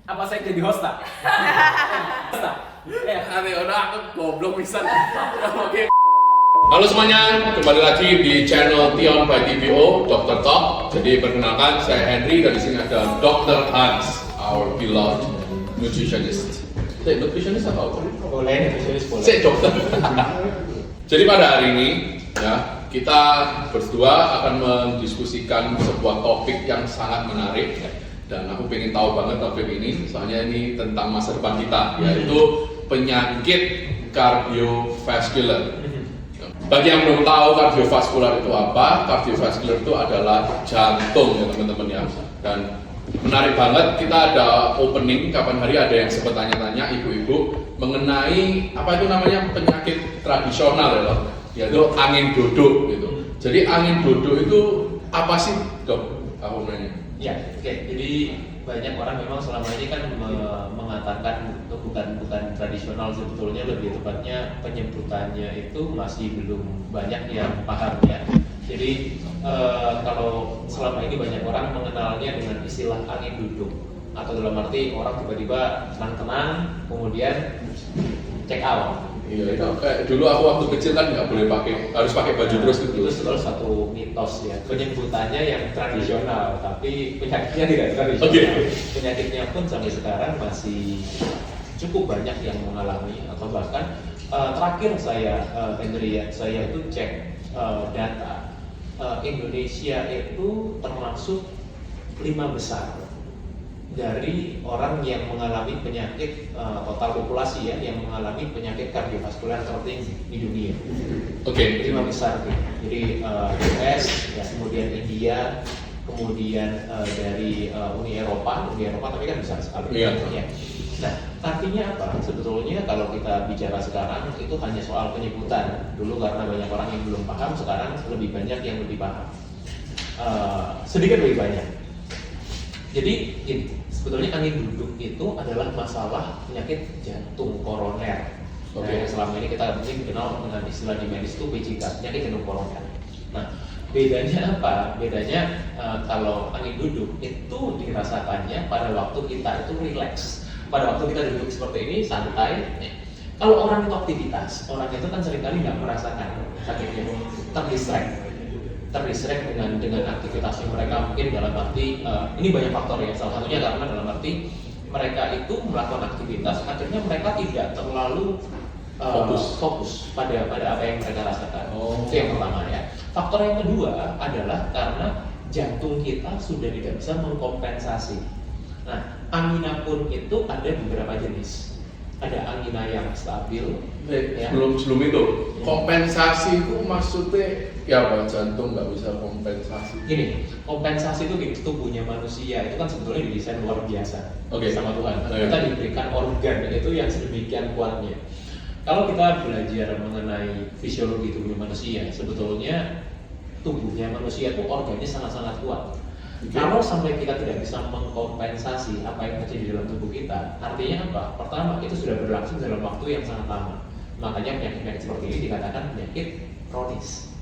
Apa saya jadi host tak? Aneh udah aku goblok bisa. Oke. Halo semuanya, kembali lagi di channel Tion by TVO Dr. Talk. Jadi perkenalkan saya Henry dan di sini ada Dr. Hans, our beloved nutritionist. Nutritionist apa? Boleh, nutritionist boleh. Saya dokter. Jadi pada hari ini ya kita berdua akan mendiskusikan sebuah topik yang sangat menarik dan aku pengen tahu banget topik ini soalnya ini tentang masa depan kita, yaitu penyakit kardiovaskular. Bagi yang belum tahu kardiovaskular itu apa, kardiovaskular itu adalah jantung ya teman-teman ya. Dan menarik banget, kita ada opening kapan hari ada yang sempat tanya-tanya ibu-ibu mengenai apa itu namanya penyakit tradisional ya loh, yaitu angin duduk gitu. Jadi angin duduk itu apa sih dok? Aku nanya. Ya, oke. Jadi banyak orang memang selama ini kan mengatakan itu bukan tradisional, sebetulnya lebih tepatnya penyebutannya itu masih belum banyak yang paham ya. Jadi kalau selama ini banyak orang mengenalnya dengan istilah angin duduk, atau dalam arti orang tiba-tiba tenang-tenang kemudian check out. Iya, itu kayak dulu aku waktu kecil kan nggak boleh harus pakai baju terus gitu. Itu sebetulnya satu mitos ya, penyebutannya yang tradisional, tapi penyakitnya tidak tradisional. Okay. Penyakitnya pun sampai sekarang masih cukup banyak yang mengalami, atau bahkan terakhir saya Henry ya, saya itu cek data Indonesia itu termasuk 5 besar dari orang yang mengalami penyakit total populasi ya, yang mengalami penyakit kardiovaskular tertinggi di dunia. Oke. 5 besar tuh. Jadi US, ya, kemudian India, kemudian dari Uni Eropa tapi kan besar sekali. Iya. Ya. Nah, artinya apa? Sebetulnya kalau kita bicara sekarang itu hanya soal penyebutan. Dulu karena banyak orang yang belum paham, sekarang lebih banyak yang lebih paham. Sedikit lebih banyak. Jadi sebetulnya angin duduk itu adalah masalah penyakit jantung koroner. Oke. Nah, selama ini kita mungkin dikenal dengan istilah di medis itu PJK, penyakit jantung koroner. Nah, bedanya apa? Bedanya kalau angin duduk itu dirasakannya pada waktu kita itu relax. Pada waktu kita duduk seperti ini santai. Kalau orang itu aktivitas, orang itu kan seringkali nggak merasakan sakitnya, terdistract dengan aktivitasnya mereka, mungkin dalam arti ini banyak faktor ya, salah satunya karena dalam arti mereka itu melakukan aktivitas, akhirnya mereka tidak terlalu fokus pada apa yang mereka rasakan. Itu yang pertama ya. Faktor yang kedua adalah karena jantung kita sudah tidak bisa mengkompensasi. Nah, angina pun itu ada beberapa jenis. Ada angina yang stabil. Ya. Sebelum itu, kompensasi itu maksudnya ya apa? Jantung nggak bisa kompensasi. Gini, kompensasi itu gini, tubuhnya manusia itu kan sebetulnya didesain luar biasa sama Tuhan. Kita diberikan organ itu yang sedemikian kuatnya. Kalau kita belajar mengenai fisiologi tubuh manusia, sebetulnya tubuhnya manusia itu organnya sangat-sangat kuat. Okay. Kalau sampai kita tidak bisa mengkompensasi apa yang terjadi di dalam tubuh kita, artinya apa? Pertama, itu sudah berlangsung dalam waktu yang sangat lama. Makanya penyakit-penyakit seperti ini dikatakan penyakit kronis.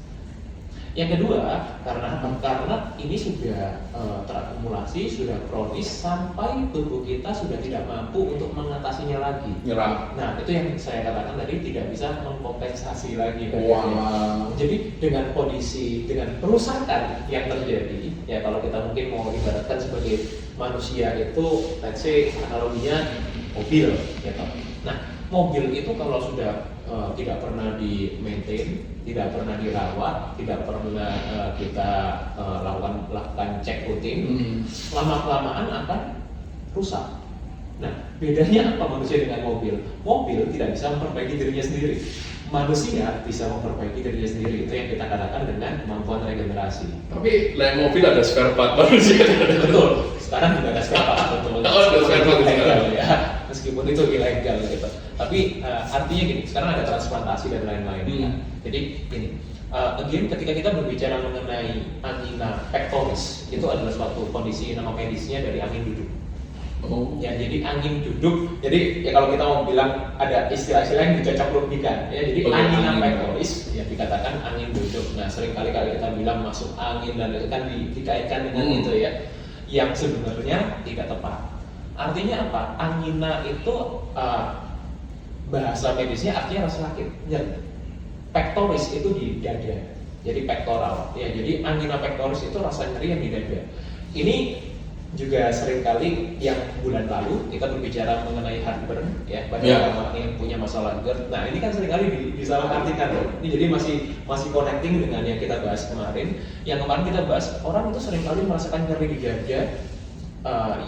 Yang kedua, karena apa? Karena ini sudah terakumulasi, sudah kronis sampai tubuh kita sudah tidak mampu untuk mengatasinya lagi. Nyerah. Nah, itu yang saya katakan tadi, tidak bisa mengkompensasi lagi. Wow. Jadi dengan kondisi, dengan perusakan yang terjadi, ya kalau kita mungkin mau ibaratkan sebagai manusia itu, let's say analoginya mobil, gitu. Nah, mobil itu kalau sudah tidak pernah di-maintain, tidak pernah dirawat, tidak pernah kita lakukan cek rutin, lama-kelamaan akan rusak. Nah, bedanya apa manusia dengan mobil? Mobil tidak bisa memperbaiki dirinya sendiri. Manusia bisa memperbaiki dirinya sendiri. Itu yang kita katakan dengan kemampuan regenerasi. Tapi lain mobil ada spare part manusia. Betul. Sekarang juga ada spare part betul. Ada spare part ilegal ya. Meskipun itu ilegal gitu. Tapi artinya gini, sekarang ada transplantasi dan lain-lain. Jadi gini, again ketika kita berbicara mengenai angina pectoris, itu adalah suatu kondisi nama medisnya dari angin duduk. Ya, jadi angin duduk. Jadi ya kalau kita mau bilang ada istilah-istilah yang dicocok logikan ya. Jadi angina pectoris ya dikatakan angin duduk. Nah, sering kali kita bilang masuk angin dan itu kan dikaitkan dengan itu ya. Yang sebenarnya tidak tepat. Artinya apa? Angina itu bahasa medisnya artinya rasa sakit, nyeri. Pectoris itu di dada, jadi pektoral. Ya, jadi angina pectoris itu rasa nyeri yang di dada. Ini juga seringkali yang bulan lalu kita berbicara mengenai heartburn ya pada orang yang punya masalah GERD. Nah ini kan seringkali disalahartikan. Ini jadi masih connecting dengan yang kita bahas kemarin. Yang kemarin kita bahas orang itu seringkali merasakan nyeri di dada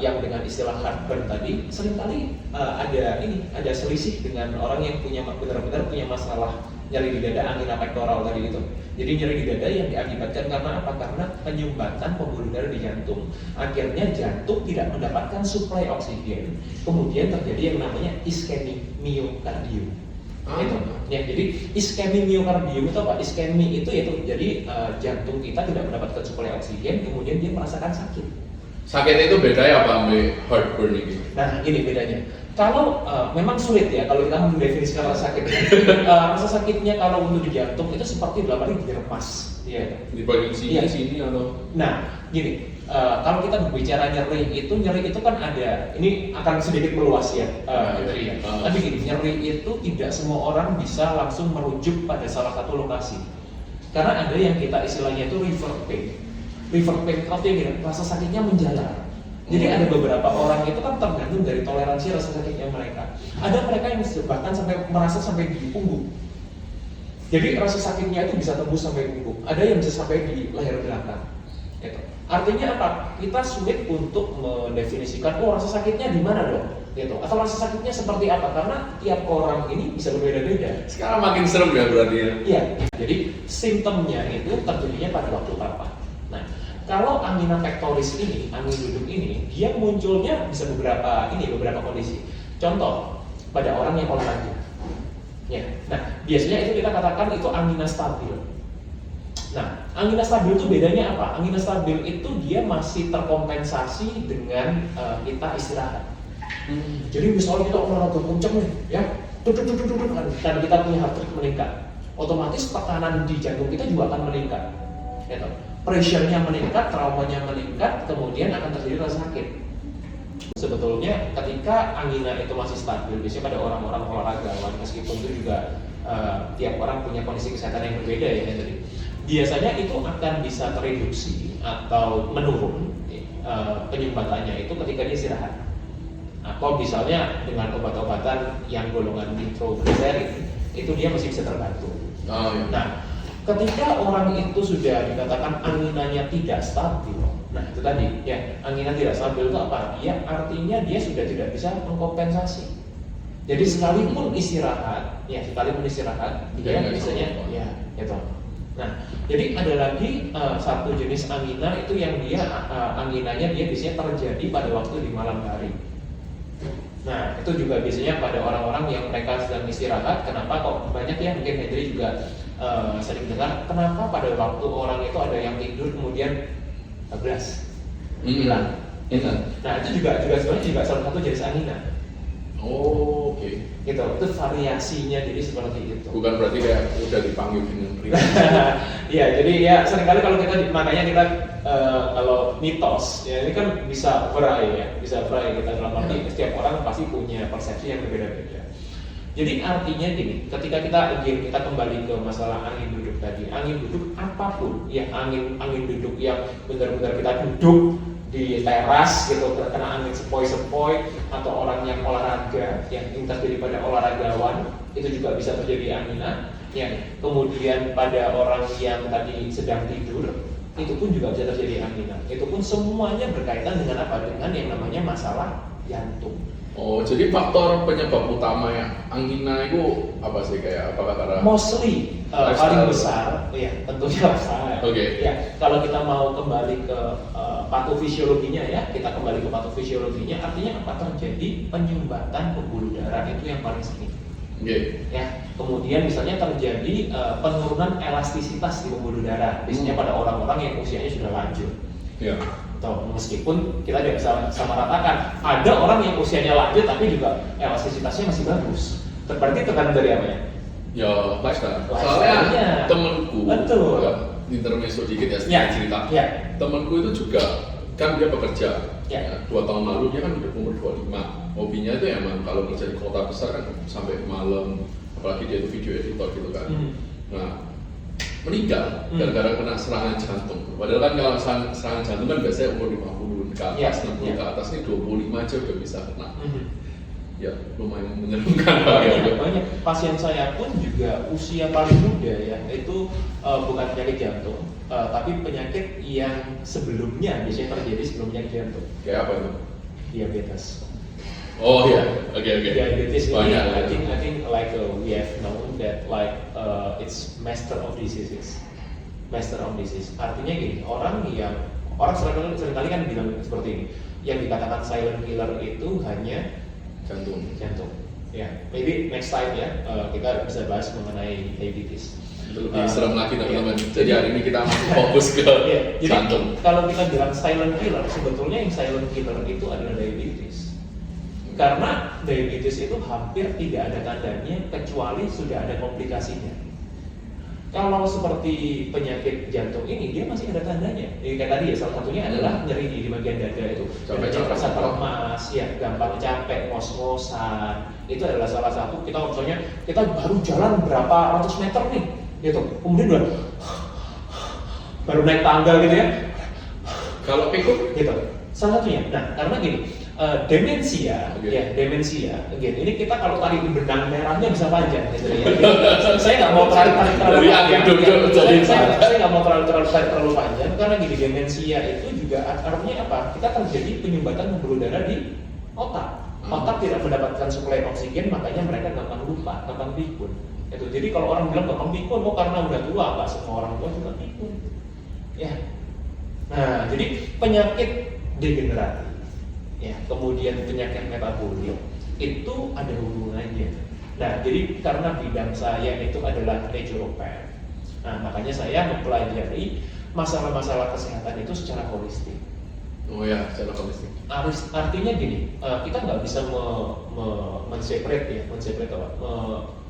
yang dengan istilah heartburn tadi seringkali ada selisih dengan orang yang benar-benar punya masalah nyeri di dada, angina pektoral tadi itu. Jadi nyeri di dada yang diakibatkan karena apa? Karena penyumbatan pembuluh darah di jantung. Akhirnya jantung tidak mendapatkan suplai oksigen. Kemudian terjadi yang namanya iskemi miokardium. Itu. Ya, jadi iskemi miokardium itu apa? Iskemi itu yaitu jadi jantung kita tidak mendapatkan suplai oksigen, kemudian dia merasakan sakit. Sakit itu beda ya Pak sama heartburn ini? Nah ini bedanya. Kalau memang sulit ya kalau kita mendefinisikan rasa sakitnya. Rasa sakitnya kalau untuk di jantung itu seperti dalam arti diremas. Ya. Di bagian sini atau? Nah gini, kalau kita berbicara nyeri itu kan ada. Ini akan sedikit meluas ya. Tapi gini, nyeri itu tidak semua orang bisa langsung merujuk pada salah satu lokasi. Karena ada yang kita istilahnya itu river pain. River pain artinya gini, rasa sakitnya menjalar. Jadi ada beberapa orang itu kan tergantung dari toleransi rasa sakitnya mereka. Ada mereka yang bahkan merasa sampai di punggung. Jadi rasa sakitnya itu bisa tembus sampai punggung. Ada yang bisa sampai di leher belakang. Gitu. Artinya apa? Kita sulit untuk mendefinisikan, rasa sakitnya di mana dong? Gitu. Atau rasa sakitnya seperti apa? Karena tiap orang ini bisa berbeda-beda. Sekarang makin serem ya berarti ya? Iya. Jadi simptomnya itu terjadinya pada waktu kapan? Nah, kalau angina pectoris ini, angin duduk ini, dia munculnya bisa beberapa kondisi. Contoh, pada orang yang olahraga. Ya. Nah, biasanya itu kita katakan itu angina stabil. Nah, angina stabil itu bedanya apa? Angina stabil itu dia masih terkompensasi dengan kita istirahat. Jadi misalnya kita olahraga kenceng nih, ya, dan kita punya heart rate meningkat, otomatis tekanan di jantung kita juga akan meningkat. Gitu. Pressure-nya meningkat, traumanya meningkat, kemudian akan terjadi rasa sakit. Sebetulnya ketika angina itu masih stabil, biasanya pada orang-orang olahragawan, meskipun itu juga tiap orang punya kondisi kesehatan yang berbeda ya tadi. Biasanya itu akan bisa tereduksi atau menurun penyumbatannya itu ketika dia istirahat. Atau misalnya dengan obat-obatan yang golongan nitroglycerin, itu dia masih bisa terbantu. Nah, ketika orang itu sudah dikatakan anginanya tidak stabil, nah itu tadi ya, angina tidak stabil itu apa? Ya artinya dia sudah tidak bisa mengkompensasi. Jadi sekalipun istirahat, dia biasanya ya itu. Nah, jadi ada lagi satu jenis angina itu yang dia anginanya dia biasanya terjadi pada waktu di malam hari. Nah, itu juga biasanya pada orang-orang yang mereka sedang istirahat. Kenapa kok banyak ya, mungkin Hendri juga sering dengar, kenapa pada waktu orang itu ada yang tidur kemudian bablas, hilang. Nah, itu juga sebenarnya salah satu jenis angina. Oh, oke. Gitu, itu variasinya jadi seperti itu. Bukan berarti kayak udah dipanggil dengan pribadi. Iya, jadi ya seringkali kalau makanya kita kalau mitos, ya ini kan bisa berai kita dalam arti setiap orang pasti punya persepsi yang berbeda-beda. Jadi artinya gini, ketika kita kembali ke masalah angin duduk tadi, angin duduk apapun, ya angin duduk yang benar-benar kita duduk di teras gitu, terkena angin sepoi-sepoi, atau orang yang olahraga, yang intas daripada olahragawan, itu juga bisa terjadi angina. Ya, kemudian pada orang yang tadi sedang tidur, itu pun juga bisa terjadi angina. Itu pun semuanya berkaitan dengan apa? Dengan yang namanya masalah jantung. Oh, jadi faktor penyebab utama ya angina itu apa sih, kayak apakah karena mostly paling besar, ya tentunya lifestyle. Oke. Ya, kalau kita mau kembali ke patofisiologinya ya, artinya apa? Terjadi penyumbatan pembuluh darah itu yang paling sering. Oke. Ya, kemudian misalnya terjadi penurunan elastisitas di pembuluh darah, biasanya pada orang-orang yang usianya sudah lanjut. Ya. Atau meskipun kita tidak bisa samaratakan, ada orang yang usianya lanjut tapi juga elastisitasnya masih bagus. Berarti tergantung dari apa ya? Ya, lifestyle. Soalnya temenku, betul. Intermezzo dikit ya, ya cerita. ya. Temenku itu juga kan dia bekerja Ya. 2 tahun lalu dia kan udah umur 25. Hobinya itu emang kalau kerja di kota besar kan sampai malam, apalagi dia itu video editor gitu kan. Nah, meninggal gara-gara kena serangan jantung. Padahal kan kalau serangan jantung kan biasanya umur 50 ke atas, 60 ke atas, ini 25 aja udah bisa kena. Ya, lumayan menyeramkan. Banyak pasien saya pun juga usia paling muda ya, itu bukan penyakit jantung, tapi penyakit yang sebelumnya biasanya terjadi sebelum penyakit jantung. Kayak apa itu? Diabetes. Oh iya, oke. Diabetes ini, Banyak. I think like we have known that like it's master of diseases. Master of disease. Artinya gini, orang seringkali kan bilang seperti ini, yang dikatakan silent killer itu hanya jantung. Ya, maybe next time ya kita bisa bahas mengenai diabetes. Itu lebih serem lagi teman-teman. Jadi hari ini kita masih fokus ke jantung. Jadi kalau kita bilang silent killer, sebetulnya yang silent killer itu adalah diabetes. Karena diabetes itu hampir tidak ada tandanya kecuali sudah ada komplikasinya. Kalau seperti penyakit jantung ini, dia masih ada tandanya. Kayak tadi ya, salah satunya adalah nyeri di bagian dada itu. Capek-capek. Rasa lemas, ya, gampang capek, ngos-ngosan. Itu adalah salah satu. Kita misalnya, kita baru jalan berapa ratus meter nih, gitu. Kemudian baru naik tangga gitu ya. Kalau pikuk, Gitu. Salah satunya. Nah, karena gini, demensia, ini kita kalau tarik benang merahnya bisa panjang, gitu ya. Saya nggak mau tarik terlalu panjang. Saya nggak mau terlalu panjang karena gini, demensia itu juga artinya apa? Kita terjadi penyumbatan pembuluh darah di otak. Otak tidak mendapatkan suplai oksigen, makanya mereka gampang lupa, gampang pikun. Itu. Jadi kalau orang bilang gampang pikun, karena udah tua, nggak semua orang tua juga pikun. Ya. Nah, jadi penyakit degeneratif. Ya, kemudian penyakit metabolik itu ada hubungannya. Nah, jadi karena bidang saya itu adalah naturopath, nah makanya saya mempelajari masalah-masalah kesehatan itu secara holistik. oh ya, secara holistik. Artinya gini, kita nggak bisa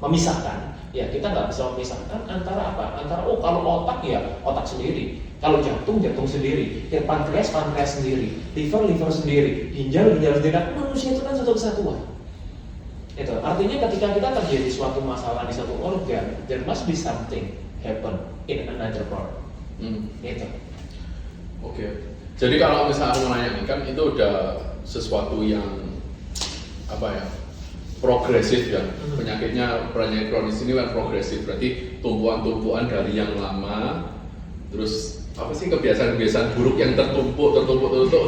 memisahkan. Ya, kita nggak bisa memisahkan antara apa? Antara kalau otak ya otak sendiri, kalau jantung sendiri, ya pankreas sendiri, liver sendiri, ginjal sendiri. Manusia itu kan satu kesatuan. Itu artinya ketika kita terjadi suatu masalah di satu organ, there must be something happen in another part. Itu. Oke. Jadi kalau misalnya aku mau nanya nih, kan itu udah sesuatu yang apa ya, progresif ya. Penyakit kronis ini kan progresif, berarti tumpuan-tumpuan dari yang lama, terus apa sih kebiasaan-kebiasaan buruk yang tertumpuk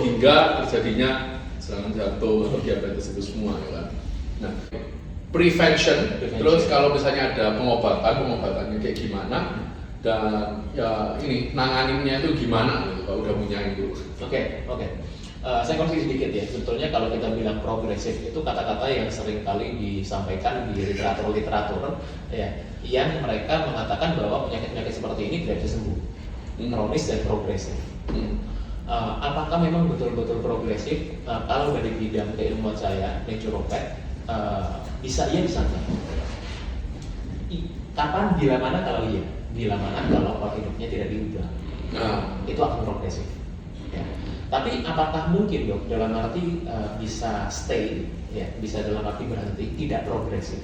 hingga terjadinya serangan jantung atau diabetes itu semua ya kan. Nah, prevention. Terus kalau misalnya ada pengobatannya kayak gimana? Dan ya ini nanganinnya itu gimana gitu kalau udah punya itu. Oke. Saya koreksi sedikit ya. Sebetulnya kalau kita bilang progresif itu kata-kata yang sering kali disampaikan di literatur ya, yang mereka mengatakan bahwa penyakit-penyakit seperti ini tidak bisa sembuh. Kronis dan progresif. Apakah memang betul-betul progresif? Kalau dari bidang keilmuan saya, naturopath, bisa enggak? Kapan, bila mana kalau iya? Bila mana kalau pola hidupnya tidak diubah, itu akan progresif. Ya. Tapi apakah mungkin dok dalam arti bisa stay, ya, bisa dalam arti berhenti, tidak progresif,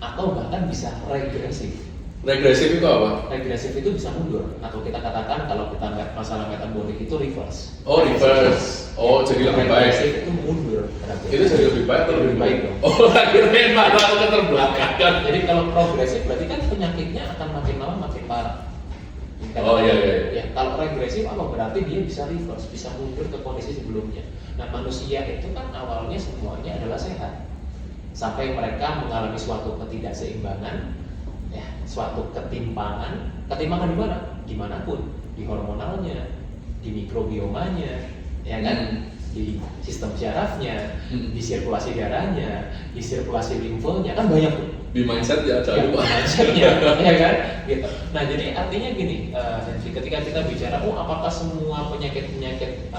atau bahkan bisa regresif? Regresif itu apa? Regresif itu bisa mundur, atau kita katakan kalau kita masalah metabolik itu reverse. Oh, reverse. Oh, jadi lebih baik. Regresif itu mundur. Itu jadi lebih baik atau lebih baik dong? Oh, akhirnya malah keterbelakangkan. Jadi kalau progresif berarti kan penyakitnya akan makin lama makin parah. Oh iya. Ya, kalau regresif apa berarti dia bisa reverse, bisa mundur ke kondisi sebelumnya. Nah, manusia itu kan awalnya semuanya adalah sehat. Sampai mereka mengalami suatu ketidakseimbangan, ya, suatu ketimpangan di mana? Dimanapun, di hormonalnya, di mikrobiomanya, ya kan, di sistem syarafnya, di sirkulasi darahnya, di sirkulasi limfonya, kan banyak tuh. Di mindset ya jauh Pak. Mindsetnya, ya kan, gitu. Nah jadi artinya gini, ketika kita bicara, apakah semua penyakit-penyakit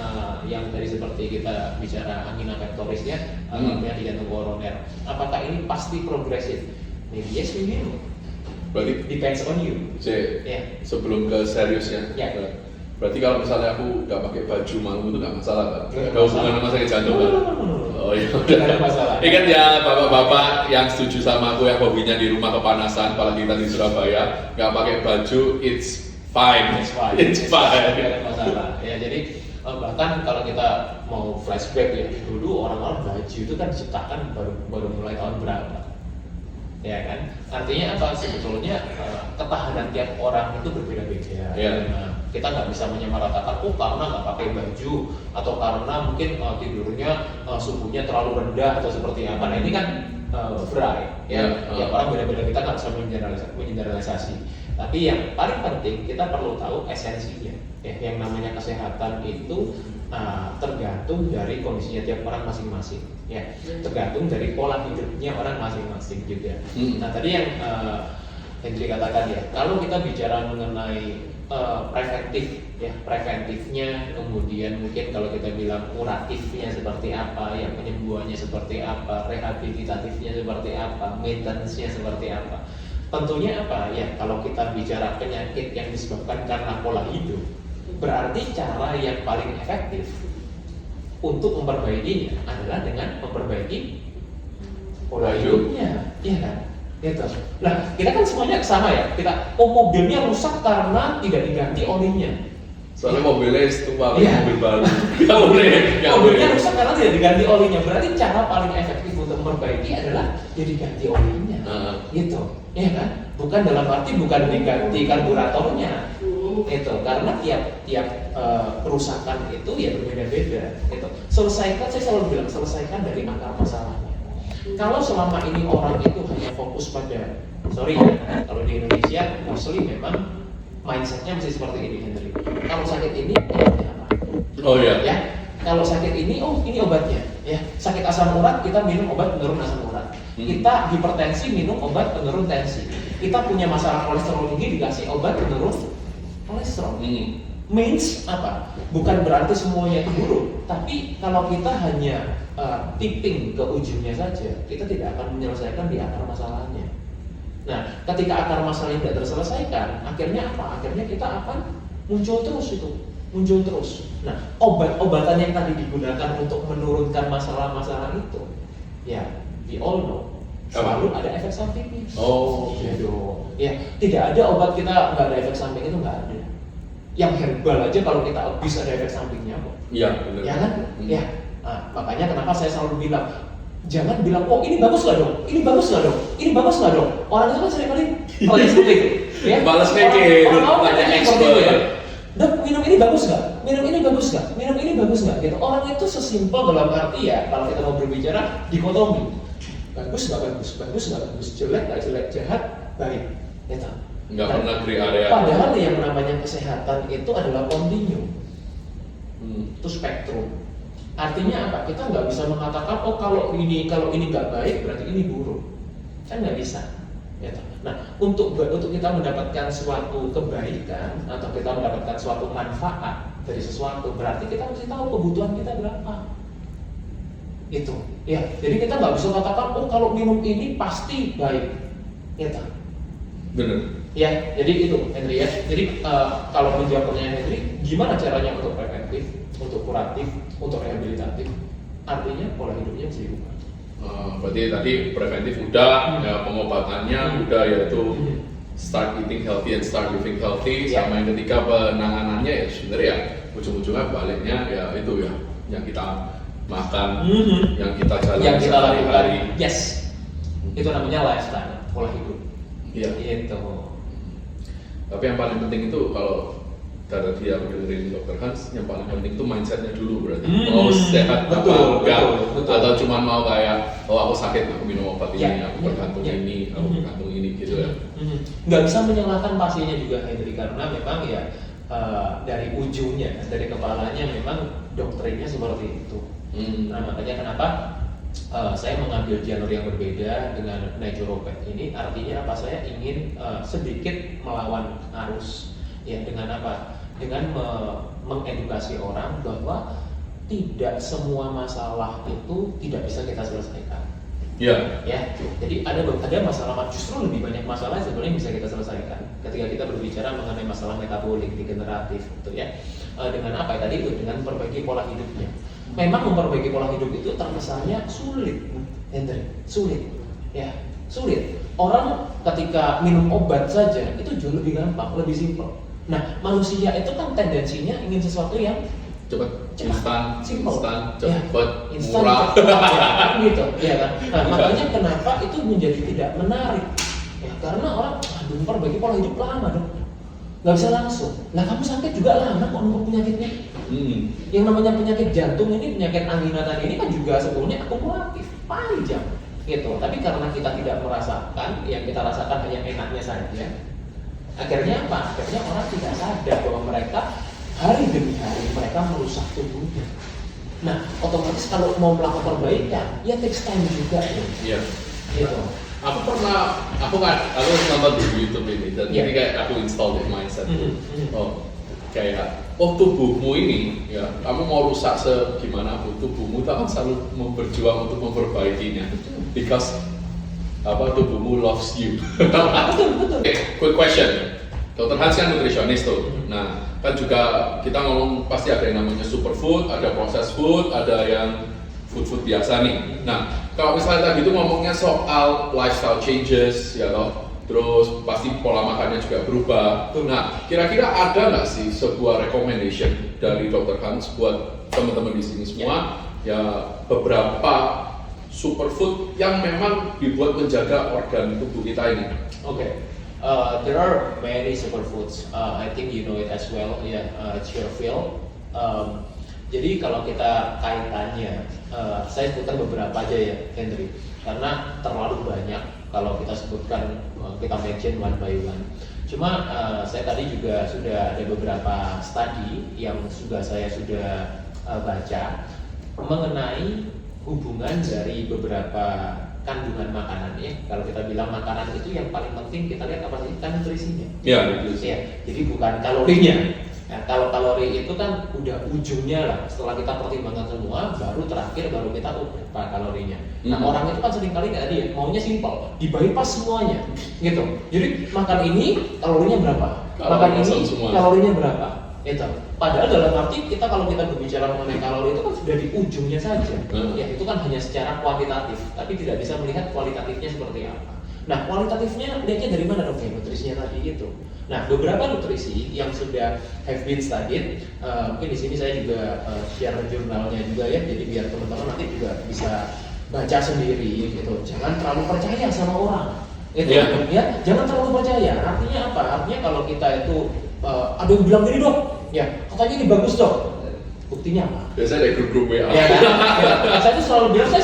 yang tadi seperti kita bicara angina pectoris ya, penyakit jantung koroner, apakah ini pasti progresif? Maybe yes, maybe no. Berarti Depends on you. sebelum ke seriusnya, Berarti kalau misalnya aku nggak pakai baju manggung itu nggak masalah kan? Nggak Ada hubungan sama sakit jantung kan? Oh iya. Nggak ada masalah. Ingat ya bapak-bapak yang setuju sama aku yang hobinya di rumah kepanasan, apalagi kita di Surabaya, nggak pakai baju, it's fine. It's fine. Nggak ada masalah. Ya jadi bahkan kalau kita mau flashback ya, dulu orang-orang baju itu kan diciptakan baru mulai tahun berapa? Ya kan? Artinya apa? Sebetulnya ketahanan tiap orang itu berbeda-beda. Yeah. Nah, kita nggak bisa menyamaratakan karena nggak pakai baju atau karena mungkin tidurnya suhunya terlalu rendah atau seperti apa. Nah ini kan berai ya. Ya orang beda-beda, kita nggak bisa mengeneralisasi. Tapi yang paling penting kita perlu tahu esensinya. Ya, yang namanya kesehatan itu tergantung dari kondisinya tiap orang masing-masing, ya, tergantung dari pola hidupnya orang masing-masing juga. Nah tadi yang Hendri katakan ya, kalau kita bicara mengenai preventif, ya preventifnya, kemudian mungkin kalau kita bilang kuratifnya seperti apa, yang penyembuhannya seperti apa, rehabilitatifnya seperti apa, maintenance-nya seperti apa. Tentunya apa ya, kalau kita bicara penyakit yang disebabkan karena pola hidup, berarti cara yang paling efektif untuk memperbaikinya adalah dengan memperbaiki pola hidupnya, iya kan? Gitu. Nah, kita kan semuanya sama ya. Kita, mobilnya rusak karena tidak diganti olinya. Soalnya mobilnya tua, iya. Mobil baru. Nggak boleh. Mobilnya rusak karena tidak diganti olinya. Berarti cara paling efektif untuk memperbaiki adalah ya diganti olinya, gitu, iya kan? Bukan dalam arti bukan diganti karburatornya. Itu karena tiap kerusakan itu ya berbeda-beda. Itu selesaikan, saya selalu bilang selesaikan dari akar masalahnya. Kalau selama ini orang itu hanya fokus pada, sorry ya, kalau di Indonesia mostly memang mindsetnya masih seperti ini, Henry. Kalau sakit ini obatnya apa? Oh iya. Ya, kalau sakit ini, oh ini obatnya. Ya, sakit asam urat kita minum obat penurun asam urat. Kita hipertensi minum obat penurun tensi. Kita punya masalah kolesterol tinggi dikasih obat penurun kolesterol. Means apa? Bukan berarti semuanya itu buruk, tapi kalau kita hanya tipping ke ujungnya saja, kita tidak akan menyelesaikan di akar masalahnya. Nah, ketika akar masalahnya tidak terselesaikan, akhirnya apa? Akhirnya kita akan muncul terus. Nah, obat-obatan yang tadi digunakan untuk menurunkan masalah-masalah itu, ya, we all know, selalu ada efek sampingnya. Oh, ya, tidak ada obat kita nggak ada efek samping, itu nggak ada. Yang herbal aja kalau kita habis ada efek sampingnya kok. Iya, benar. Ya kan? Ya. Nah, makanya kenapa saya selalu bilang, jangan bilang, oh ini bagus nggak dong, ini bagus nggak dong, ini bagus nggak dong. Orang itu kan sering kali seperti itu. Ya. Balas mikir, banyak expert. Ya. Dok, minum ini bagus nggak? Minum ini bagus nggak? Minum ini bagus nggak? Gitu. Orang itu sesimpel dalam arti ya, kalau kita mau berbicara dikotomi, bagus nggak bagus, bagus nggak bagus, jelek nggak jelek, jahat baik. Gitu. Nggak pernah gray area. Padahal yang namanya kesehatan itu adalah kontinu, itu spektrum. Artinya apa? Kita nggak bisa mengatakan, oh kalau ini nggak baik berarti ini buruk, kan nggak bisa. Ya, nah, untuk kita mendapatkan suatu kebaikan atau kita mendapatkan suatu manfaat dari sesuatu, berarti kita mesti tahu kebutuhan kita berapa. Itu, ya. Jadi kita nggak bisa katakan, oh kalau minum ini pasti baik, ya tak? Bener. Ya, jadi itu Henry ya. Jadi kalau menjawab pertanyaan Henry, gimana caranya untuk preventif, untuk kuratif, untuk rehabilitatif? Artinya pola hidupnya bisa diubah. Berarti tadi preventif udah, ya, pengobatannya udah, yaitu start eating healthy and start living healthy. Sama yang ketiga penanganannya ya sebenarnya ujung-ujungnya baliknya ya itu ya yang kita makan, yang kita jalani yang kita lakukan. sehari-hari. Yes, itu namanya lifestyle, pola hidup. Iya. Itu. Tapi yang paling penting itu kalau tadi aku dengerin Dr. Hans, yang paling penting itu mindsetnya dulu berarti. Mau sehat apa enggak, atau cuma mau kayak, oh aku sakit aku minum obat ini, aku bergantung ini, aku bergantung ini gitu ya. Nggak bisa menyalahkan pasiennya juga Henry, karena memang ya dari ujungnya, dari kepalanya memang doktrinnya seperti itu. Nah makanya kenapa saya mengambil jalur yang berbeda dengan naturopath ini. Artinya apa? Saya ingin sedikit melawan arus. Ya, dengan apa? Dengan mengedukasi orang bahwa tidak semua masalah itu tidak bisa kita selesaikan. Iya. Ya, jadi ada masalah, justru lebih banyak masalah sebenarnya bisa kita selesaikan ketika kita berbicara mengenai masalah metabolik degeneratif, gitu ya. Dengan apa ya tadi itu? Dengan memperbaiki pola hidupnya. Memang memperbaiki pola hidup itu terkesannya sulit, Hendry, sulit, ya, sulit. Orang ketika minum obat saja itu jauh lebih gampang, lebih simpel. Nah, manusia itu kan tendensinya ingin sesuatu yang cepat, instan, cepat, instan, murah, ya, gitu, ya kan. Nah, makanya kenapa itu menjadi tidak menarik? Ya, karena orang, aduh, perbaiki pola hidup lama dong, nggak bisa langsung. Nah, kamu sakit juga lama kok nunggu penyakitnya. Yang namanya penyakit jantung ini, penyakit angina tadi ini kan juga sebetulnya akumulatif, panjang, gitu. Tapi karena kita tidak merasakan, yang kita rasakan hanya enaknya saja. Akhirnya apa? Akhirnya orang tidak sadar bahwa mereka hari demi hari mereka merusak tubuhnya. Nah, otomatis kalau mau melakukan perbaikan, ya takes time juga ya. Iya. Gitu. Aku nonton di YouTube ini dan ini kayak aku install di mindset. Tubuhmu ini ya, kamu mau rusak segimana pun tubuhmu itu akan selalu berjuang untuk memperbaikinya. Because tubuhmu loves you. Betul. Quick question. Dokter Hans kan nutrisionis tuh. Nah, kan juga kita ngomong pasti ada yang namanya superfood, ada processed food, ada yang food biasa nih. Nah, kalau misalnya tadi itu ngomongnya soal lifestyle changes, ya loh, terus pasti pola makannya juga berubah. Nah, kira-kira ada nggak sih sebuah recommendation dari Dokter Hans buat teman-teman di sini semua, ya beberapa superfood yang memang dibuat menjaga organ tubuh kita ini? Okay. There are many superfoods. I think you know it as well. Cheerfield. Jadi kalau kita kaitannya, saya sebutkan beberapa aja ya, Hendry. Karena terlalu banyak kalau kita sebutkan, kita mention one by one. Cuma saya tadi juga sudah ada beberapa studi yang saya sudah baca mengenai hubungan dari beberapa kandungan makanan ya. Kalau kita bilang makanan itu yang paling penting kita lihat apa sih? Kan nutrisinya. Ya. Jadi bukan kalorinya. Nah, kalau kalori itu kan udah ujungnya lah. Setelah kita pertimbangkan semua, baru terakhir baru kita berapa kalorinya. Nah, orang itu kan seringkali nggak ada, maunya simpel, di bypass semuanya, gitu. Jadi makan ini kalorinya berapa? Makan ini kalorinya berapa? Itu. Padahal dalam arti kita kalau kita berbicara mengenai kalori itu kan sudah di ujungnya saja. Ya, itu kan hanya secara kuantitatif, tapi tidak bisa melihat kualitatifnya seperti apa. Nah, kualitatifnya lihatnya dari mana dong? Nutrisinya tadi itu. Nah, beberapa nutrisi yang sudah have been studied, mungkin di sini saya juga share jurnalnya juga ya, jadi biar teman-teman nanti juga bisa baca sendiri gitu. Jangan terlalu percaya sama orang. Gitu. Ya, jangan terlalu percaya. Artinya apa? Artinya kalau kita itu ada yang bilang gini dok, ya katanya ini bagus dok. Buktinya apa? Biasanya ada grup-grup WA. Ya kan? Saya tuh selalu bilang, saya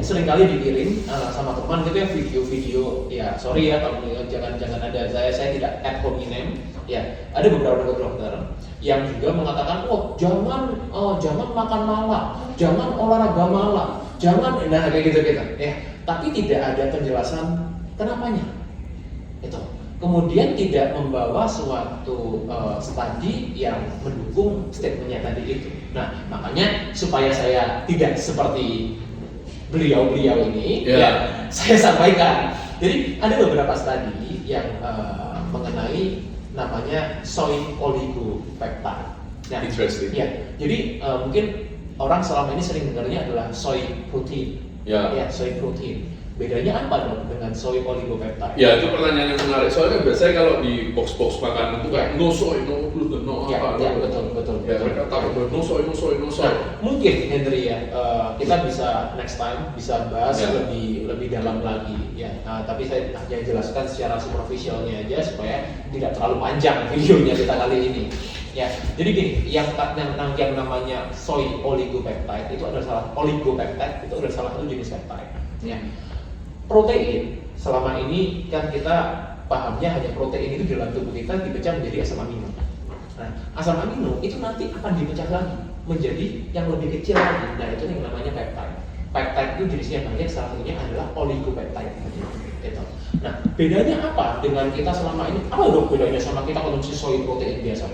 sering kali dikirim sama teman gitu ya video-video. Ya sorry ya kalau jangan ada saya tidak ad hominem. Ya ada beberapa dokter yang juga mengatakan, jangan makan malam, jangan olahraga malam, jangan kayak gitu. Ya tapi tidak ada penjelasan kenapanya. Itu. Kemudian tidak membawa suatu studi yang mendukung statementnya tadi itu. Nah, makanya supaya saya tidak seperti beliau ini, ya saya sampaikan. Jadi ada beberapa studi yang mengenai namanya soy oligopeptide. Nah, interesting. Ya, jadi mungkin orang selama ini sering dengarnya adalah soy protein. Ya, soy protein. Bedanya apa dong dengan soy oligopeptide? Ya itu pertanyaan yang menarik. Soalnya biasanya kalau di box-box makanan itu kayak no soy, no gluten, no apa. Ya betul. Ya mereka tahu no soy. Nah, mungkin Hendry ya, kita bisa next time bisa bahas lebih dalam lagi ya. Tapi saya hanya jelaskan secara superficialnya aja supaya tidak terlalu panjang videonya kita kali ini. Ya, jadi gini, yang namanya soy oligopeptide itu adalah salah satu jenis peptide. Ya. Protein selama ini kan kita pahamnya hanya protein itu dalam tubuh kita dipecah menjadi asam amino. Nah, asam amino itu nanti akan dipecah lagi menjadi yang lebih kecil lagi. Nah, itu yang namanya peptide. Peptide itu jenisnya banyak, salah satunya adalah oligopeptide. Gitu. Nah, bedanya apa dengan kita selama ini? Apa dong bedanya sama kita konsumsi soy protein biasa?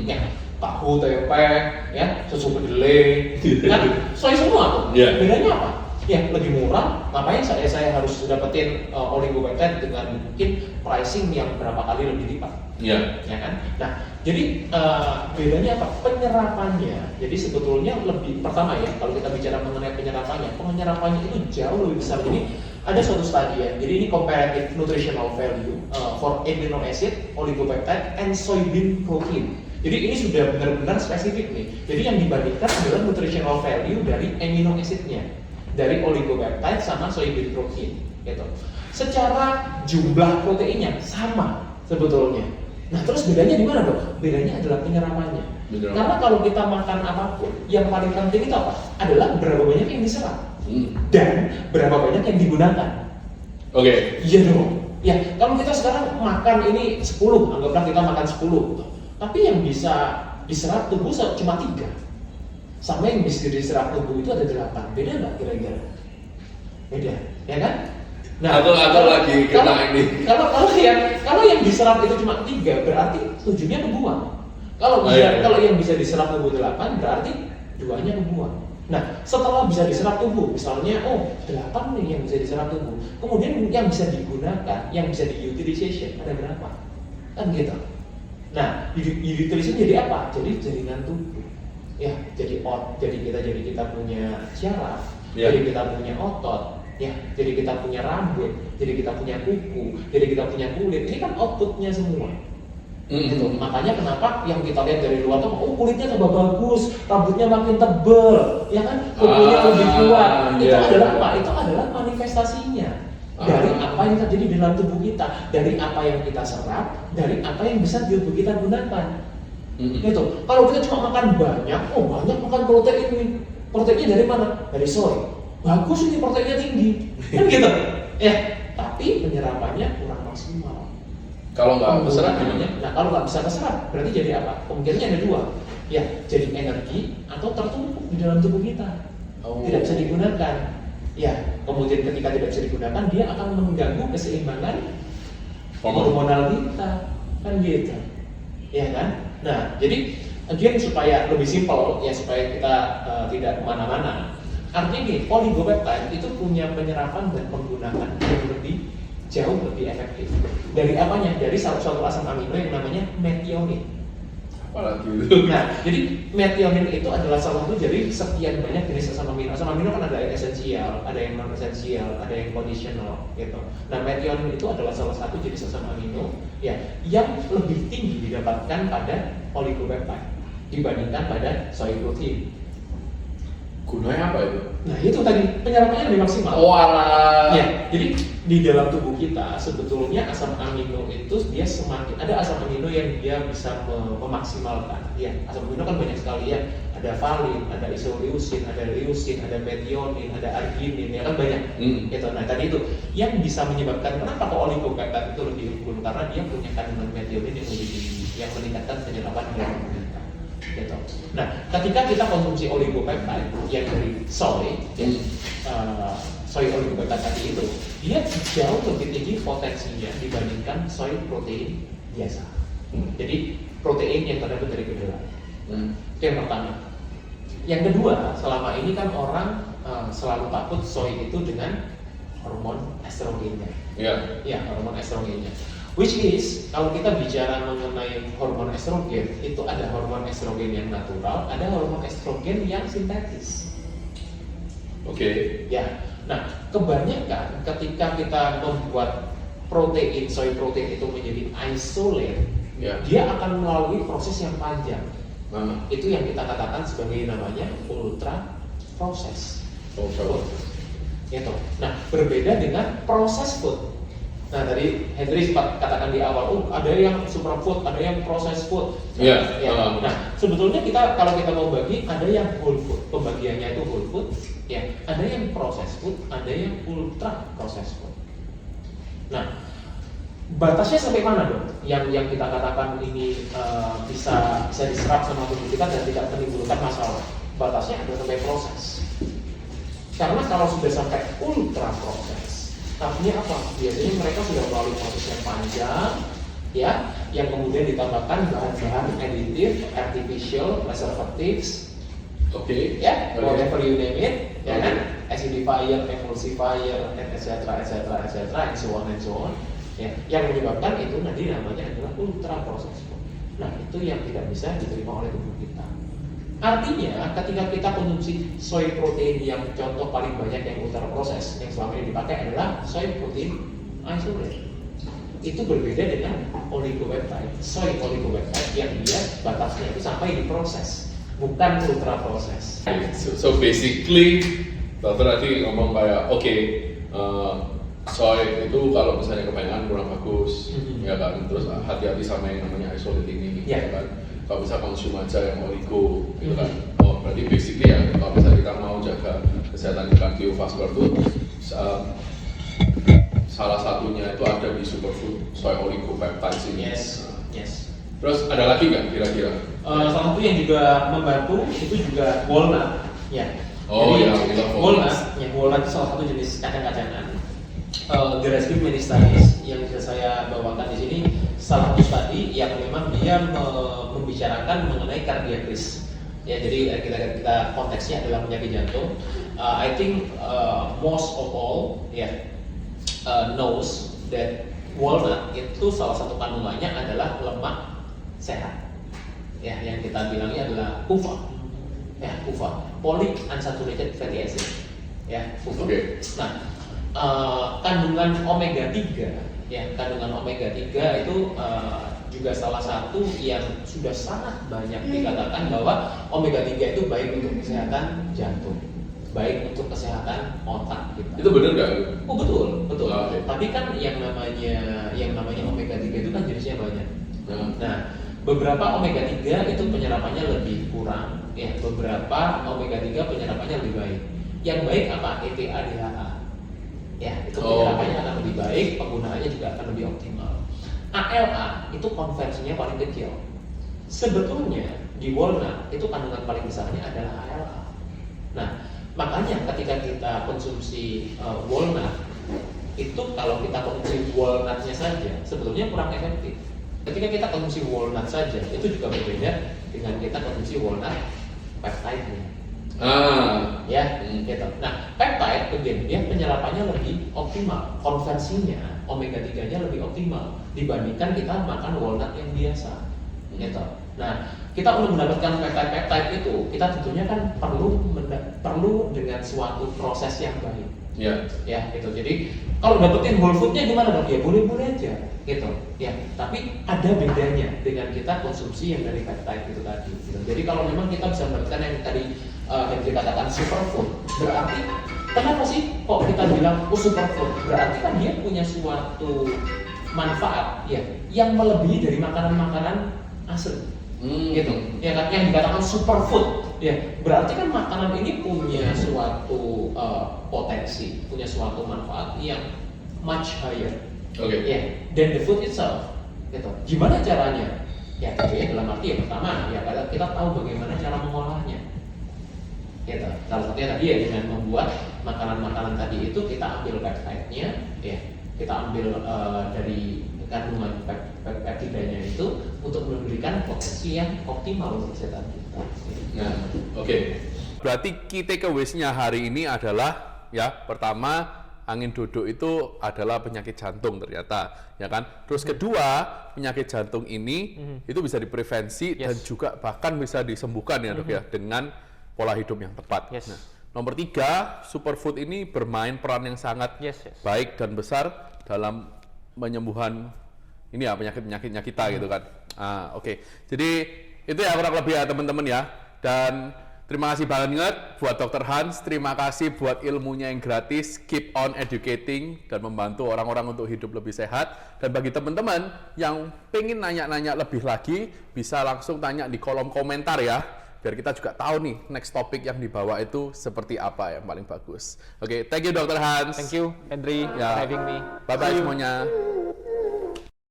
Ya, tahu, tempe, ya, susu kedelai, kan soy semua tuh. Bedanya apa? ya lebih murah, ngapain saya harus dapetin oligopeptide dengan mungkin pricing yang berapa kali lebih lipat. Iya. Ya kan? Nah, jadi bedanya apa? Penyerapannya. Jadi sebetulnya lebih pertama ya, kalau kita bicara mengenai penyerapannya itu jauh lebih besar. Jadi ada suatu studi ya. Jadi ini comparative nutritional value for amino acid, oligopeptide, and soybean protein. Jadi ini sudah benar-benar spesifik nih. Jadi yang dibandingkan adalah nutritional value dari amino acidnya, dari oligopeptide sama soybean protein. Gitu. Secara jumlah proteinnya sama sebetulnya. Nah terus bedanya di mana dong? Bedanya adalah penyerapannya. Betul. Karena kalau kita makan apapun, yang paling penting itu apa? Adalah berapa banyak yang diserap dan berapa banyak yang digunakan. Oke. Iya dong. Ya kalau kita sekarang makan ini 10, anggaplah kita makan 10 gitu. Tapi yang bisa diserap tubuh cuma 3. Sama yang bisa diserap tubuh itu ada 8. Beda nggak kira-kira? Beda, ya kan? Nah, atau lagi kena ini. Kalau yang diserap itu cuma 3, berarti 7-nya kebuang. Kalau yang bisa diserap tubuh 8, berarti 2-nya kebuang. Nah, setelah bisa diserap tubuh, misalnya 8 nih yang bisa diserap tubuh. Kemudian yang bisa digunakan, yang bisa diutilisation ada berapa? Kan gitu. Nah, utilization jadi apa? Jadi jaringan tubuh. Ya, jadi kita punya syaraf, jadi kita punya otot. Ya, jadi kita punya rambut, jadi kita punya kuku, jadi kita punya kulit. Ini kan outputnya semua. Gitu. Makanya kenapa yang kita lihat dari luar tuh, kulitnya tambah bagus, rambutnya makin tebal, ya kan, kukunya lebih kuat. Itu adalah apa? Itu adalah manifestasinya dari apa yang terjadi di dalam tubuh kita, dari apa yang kita serap, dari apa yang bisa tubuh kita gunakan. Gitu. Kalau kita cuma makan banyak makan protein ini. Proteinnya dari mana? Dari soy. Bagus ini proteinnya tinggi, kan gitu. Tapi penyerapannya kurang maksimal. Kalau nggak keserap gimana? Nah kalau nggak bisa keserap, berarti jadi apa? Kemungkinannya ada 2. Ya, jadi energi atau tertumpuk di dalam tubuh kita, tidak bisa digunakan. Ya, kemudian ketika tidak bisa digunakan, dia akan mengganggu keseimbangan hormonal kita, kan gitu. Ya kan? Nah, jadi again supaya lebih simpel ya, supaya kita tidak kemana-mana. Artinya gini, oligopeptide itu punya penyerapan dan penggunaan yang jauh lebih efektif. Dari apanya? Dari suatu asam amino yang namanya methionine. Apalagi itu? Nah, jadi methionine itu adalah salah satu dari sekian banyak jenis asam amino. Asam amino kan ada yang esensial, ada yang non esensial, ada yang conditional, gitu. Nah, methionine itu adalah salah satu jenis asam amino ya yang lebih tinggi didapatkan pada oligopeptide dibandingkan pada soy protein. Gunanya apa itu? Nah itu tadi, penyerapannya lebih maksimal. Ya, jadi di dalam tubuh kita sebetulnya asam amino itu dia semakin, ada asam amino yang dia bisa memaksimalkan. Ya, asam amino kan banyak sekali ya. Ada valin, ada isoleucin, ada leucin, ada methionine, ada arginin, ya kan banyak. Gitu. Nah tadi itu yang bisa menyebabkan kenapa kok oligopeptide itu lebih unggul, karena dia punya kandungan methionine yang lebih tinggi, yang meningkatkan penyerapan dalam tubuh kita. Gitu. Nah, ketika kita konsumsi oligopeptide yang dari soy, soy oligopeptide tadi itu, dia jauh lebih tinggi potensinya dibandingkan soy protein biasa. Jadi protein yang terdapat dari kedelai. Itu yang pertama. Yang kedua, selama ini kan orang selalu takut soy itu dengan hormon estrogennya. Ya, hormon estrogennya. Which is, kalau kita bicara mengenai hormon estrogen, itu ada hormon estrogen yang natural, ada hormon estrogen yang sintetis. Ya, nah kebanyakan ketika kita membuat protein, soy protein itu menjadi isolate, dia akan melalui proses yang panjang. Itu yang kita katakan sebagai namanya ultra process. Gitu. Nah, berbeda dengan processed food. Nah tadi Henry sempat katakan di awal, ada yang superfood, ada yang processed food. Nah sebetulnya kalau kita mau bagi, ada yang whole food, pembagiannya itu whole food, ya. Ada yang processed food, ada yang ultra processed food. Nah batasnya sampai mana dong? Yang kita katakan ini bisa diserap sama tubuh kita dan tidak menimbulkan masalah. Batasnya ada sampai proses. Karena kalau sudah sampai ultra proses, artinya apa? Biasanya mereka sudah melalui proses yang panjang, ya, yang kemudian ditambahkan bahan-bahan aditif, artificial, preservatives, ya, whatever you name it, ya kan? acidifier, emulsifier, etc., and so on. Ya, yang menyebabkan itu nanti namanya adalah ultra processed food. Nah, itu yang tidak bisa diterima oleh tubuh kita. Artinya, ketika kita konsumsi soy protein yang contoh paling banyak yang ultra processed, yang selama ini dipakai adalah soy protein isolate. Itu berbeda dengan oligopeptide, soy oligopeptide yang dia batasnya itu sampai diproses, bukan ultra proses. So basically, dokter tadi ngomong kayak soy itu kalau misalnya kebanyakan kurang bagus, ya kan. Terus hati-hati sama yang namanya isolate ini, ya kan. Kalau bisa konsum aja yang oligo, gitu kan. Oh, berarti basically ya, kalau misalnya kita mau jaga kesehatan kardiovaskular itu salah satunya itu ada di superfood soy oligopeptides ini. Yes. Terus ada lagi nggak kira-kira? Salah satu yang juga membantu itu juga walnut, ya. Oh ya, walnut itu salah satu jenis kacang-kacangan. There has been many studies yang bisa saya bawakan di sini. Salah satu studi yang memang dia membicarakan mengenai cardiac risk. Ya, jadi kita konteksnya adalah penyakit jantung. I think most of all, knows that walnut itu salah satu kandungannya adalah lemak sehat. Ya, yang kita bilangnya adalah PUFA. Ya, PUFA, polyunsaturated fatty acid. Ya, PUFA. Nah, kandungan omega 3, kandungan omega 3 itu juga salah satu yang sudah sangat banyak dikatakan bahwa omega 3 itu baik untuk kesehatan jantung, baik untuk kesehatan otak kita. Itu benar nggak? Oh betul. Okay. Tapi kan yang namanya omega 3 itu kan jenisnya banyak. Nah, beberapa omega 3 itu penyerapannya lebih kurang, ya. Beberapa omega 3 penyerapannya lebih baik. Yang baik apa? EPA DHA. Ya, itu penyerapannya akan lebih baik, penggunaannya juga akan lebih optimal. ALA itu konversinya paling kecil. Sebetulnya di walnut itu kandungan paling besarnya adalah ALA. Nah, makanya ketika kita konsumsi walnut itu kalau kita konsumsi walnutnya saja sebetulnya kurang efektif. Ketika kita konsumsi walnut saja itu juga berbeda dengan kita konsumsi walnut peptide-nya. Gitu. Nah, peptide dia penyerapannya lebih optimal, konversinya omega 3-nya lebih optimal dibandingkan kita makan walnut yang biasa. Gitu. Nah, kita untuk mendapatkan peptide itu, kita tentunya kan perlu dengan suatu proses yang baik. Ya, gitu. Jadi kalau dapetin whole food-nya gimana dok? Ya boleh-boleh aja, gitu. Ya, tapi ada bedanya dengan kita konsumsi yang dari peptide itu tadi. Gitu. Jadi kalau memang kita bisa mendapatkan yang tadi yang dikatakan superfood, berarti kenapa sih kok kita bilang superfood? Berarti kan dia punya suatu manfaat ya yang melebihi dari makanan-makanan asli. Gitu. Ya kan yang dikatakan superfood. Ya, berarti kan makanan ini punya suatu potensi, punya suatu manfaat yang much higher. Than the food itself. Gitu. Gimana caranya? Ya, tentunya dalam arti yang pertama, ya kita tahu bagaimana cara mengolahnya. Gitu. Salah satunya tadi ya dengan membuat makanan-makanan tadi itu kita ambil peptide-nya, ya kita ambil dari kandungan peptidanya itu untuk memberikan potensi yang optimal untuk kesehatan kita. Nah, berarti key takeaways-nya hari ini adalah ya pertama angin duduk itu adalah penyakit jantung ternyata, ya kan? Terus kedua penyakit jantung ini itu bisa diprevensi dan juga bahkan bisa disembuhkan ya dok ya dengan pola hidup yang tepat. Nah, nomor 3, superfood ini bermain peran yang sangat baik dan besar dalam penyembuhan ini ya penyakit-penyakitnya kita gitu kan. Jadi itu ya kurang lebih ya teman-teman ya. Dan terima kasih banget buat Dr. Hans, terima kasih buat ilmunya yang gratis. Keep on educating dan membantu orang-orang untuk hidup lebih sehat. Dan bagi teman-teman yang pengen nanya-nanya lebih lagi, bisa langsung tanya di kolom komentar ya. Biar kita juga tahu nih next topik yang dibawa itu seperti apa yang paling bagus. Thank you Dr. Hans. Thank you Henry for having me. Bye-bye semuanya.